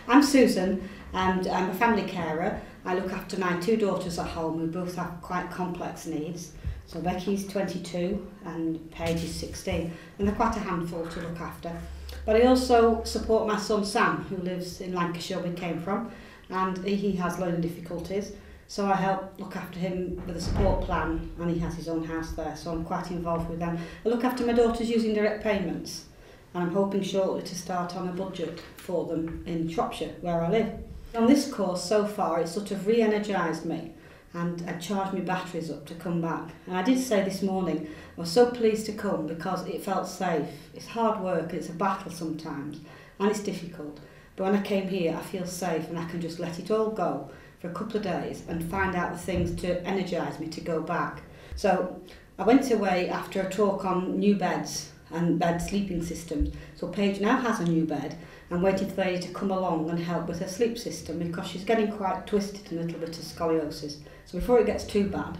I'm Susan and I'm a family carer. I look after my two daughters at home who both have quite complex needs. So Becky's 22 and Paige is 16, and they're quite a handful to look after. But I also support my son Sam, who lives in Lancashire where we came from, and he has learning difficulties. So I help look after him with a support plan, and he has his own house there, so I'm quite involved with them. I look after my daughters using direct payments, and I'm hoping shortly to start on a budget for them in Shropshire, where I live. On this course so far, it's sort of re-energised me and charged my batteries up to come back. And I did say this morning, I was so pleased to come because it felt safe. It's hard work, it's a battle sometimes, and it's difficult. But when I came here, I feel safe and I can just let it all go for a couple of days and find out the things to energise me to go back. So I went away after a talk on new beds and bed sleeping systems. So Paige now has a new bed. I'm waiting for the lady to come along and help with her sleep system because she's getting quite twisted and a little bit of scoliosis. So before it gets too bad,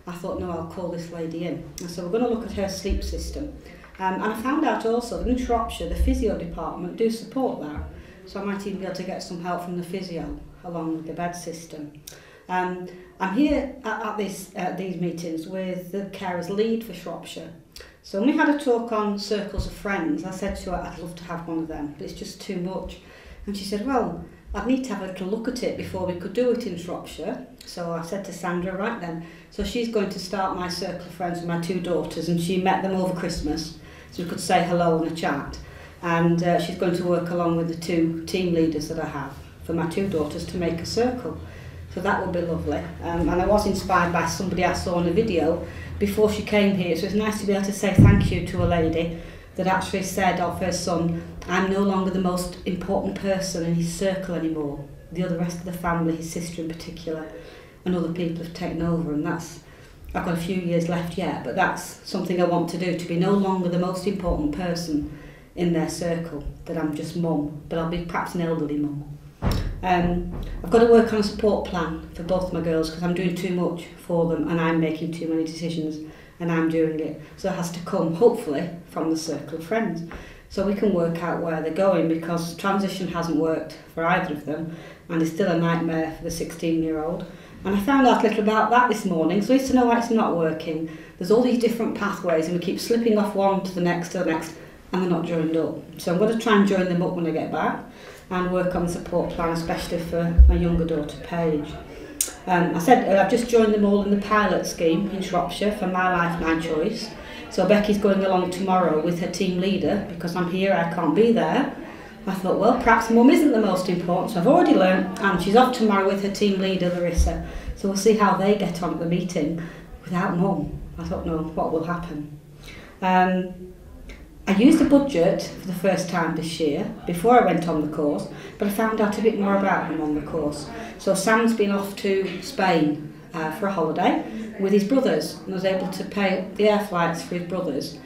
I thought, no, I'll call this lady in. And so we're going to look at her sleep system. And I found out also that in Shropshire, the physio department do support that. So I might even be able to get some help from the physio along with the bed system. I'm here at these meetings with the carers lead for Shropshire. So when we had a talk on circles of friends, I said to her, I'd love to have one of them, but it's just too much. And she said, well, I'd need to have a little look at it before we could do it in Shropshire. So I said to Sandra, right then. So she's going to start my circle of friends with my two daughters, and she met them over Christmas, so we could say hello and a chat. And she's going to work along with the two team leaders that I have for my two daughters to make a circle. So that will be lovely. And I was inspired by somebody I saw in a video before she came here, so it's nice to be able to say thank you to a lady that actually said of her son, I'm no longer the most important person in his circle anymore. The other rest of the family, his sister in particular, and other people have taken over, and that's, I've got a few years left yet, but that's something I want to do, to be no longer the most important person in their circle, that I'm just mum, but I'll be perhaps an elderly mum. I've got to work on a support plan for both my girls because I'm doing too much for them and I'm making too many decisions and I'm doing it. So it has to come, hopefully, from the circle of friends. So we can work out where they're going because transition hasn't worked for either of them and it's still a nightmare for the 16-year-old. And I found out a little about that this morning, so I used to know why it's not working. There's all these different pathways and we keep slipping off one to the next, and they're not joined up. So I'm going to try and join them up when I get back and work on the support plan, especially for my younger daughter, Paige. I said I've just joined them all in the pilot scheme in Shropshire for My Life, My Choice. So Becky's going along tomorrow with her team leader because I'm here, I can't be there. I thought, well, perhaps mum isn't the most important, so I've already learnt, and she's off tomorrow with her team leader, Larissa. So we'll see how they get on at the meeting without mum. I don't know what will happen. I used a budget for the first time this year, before I went on the course, but I found out a bit more about them on the course. So Sam's been off to Spain for a holiday with his brothers, and was able to pay the air flights for his brothers,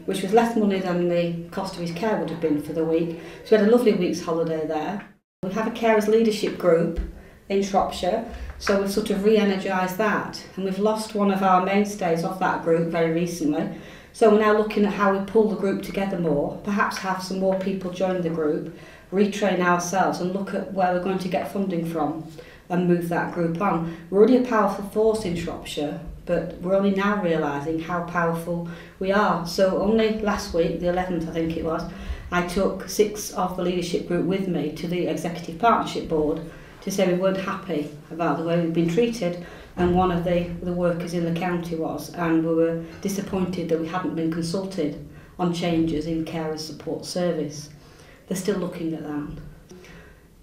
which was less money than the cost of his care would have been for the week. So we had a lovely week's holiday there. We have a carers leadership group in Shropshire, so we've sort of re-energised that, and we've lost one of our mainstays of that group very recently. So we're now looking at how we pull the group together more, perhaps have some more people join the group, retrain ourselves and look at where we're going to get funding from and move that group on. We're already a powerful force in Shropshire, but we're only now realising how powerful we are. So only last week, the 11th I think it was, I took 6 of the leadership group with me to the Executive Partnership Board to say we weren't happy about the way we've been treated, and one of the workers in the county was, and we were disappointed that we hadn't been consulted on changes in carers support service. They're still looking at that.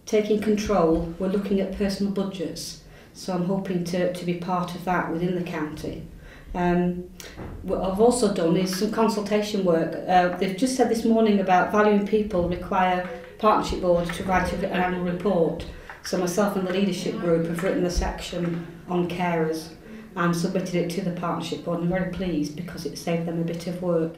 Taking control, we're looking at personal budgets, so I'm hoping to be part of that within the county. What I've also done is some consultation work. They've just said this morning about valuing people require partnership boards to write an annual report. So myself and the leadership group have written a section on carers and submitted it to the partnership board. I'm very pleased because it saved them a bit of work.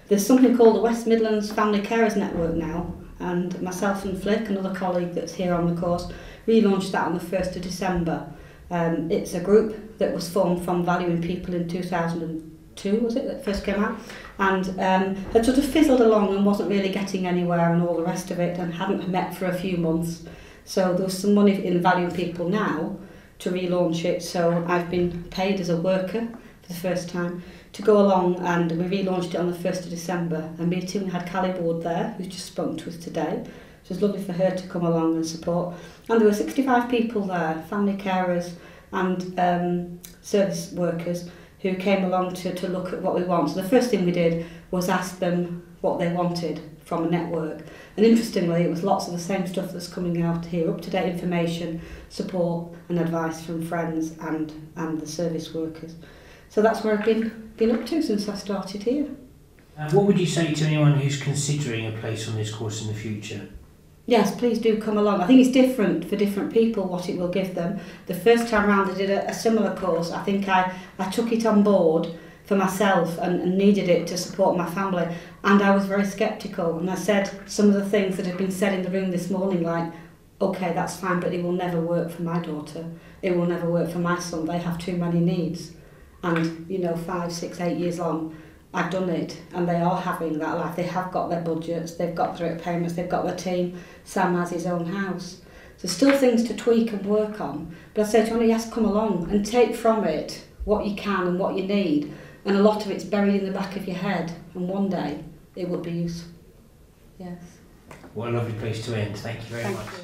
There's something called the West Midlands Family Carers Network now, and myself and Flick, another colleague that's here on the course, relaunched that on the 1st of December. It's a group that was formed from Valuing People in 2002, was it, that first came out? and had sort of fizzled along and wasn't really getting anywhere and all the rest of it, and hadn't met for a few months. So there was some money in Value People Now to relaunch it, so I've been paid as a worker for the first time to go along, and we relaunched it on the 1st of December. A meeting, we had Callie Ward there, who's just spoken to us today. So it was lovely for her to come along and support. And there were 65 people there, family carers and service workers, who came along to look at what we want. So the first thing we did was ask them what they wanted from a network. And interestingly, it was lots of the same stuff that's coming out here, up-to-date information, support and advice from friends and the service workers. So that's where I've been up to since I started here. What would you say to anyone who's considering a place on this course in the future? Yes, please do come along. I think it's different for different people what it will give them. The first time round I did a similar course. I think I took it on board for myself and needed it to support my family, and I was very sceptical, and I said some of the things that have been said in the room this morning, like, okay, that's fine, but it will never work for my daughter, it will never work for my son, they have too many needs. And 5, 6, 8 years on, I've done it, and they are having that life. They have got their budgets, they've got their payments, they've got their team. Sam has his own house. So still things to tweak and work on. But I say to anyone, yes, come along and take from it what you can and what you need. And a lot of it's buried in the back of your head, and one day it will be useful. Yes. What a lovely place to end. Thank you very much. Thank you.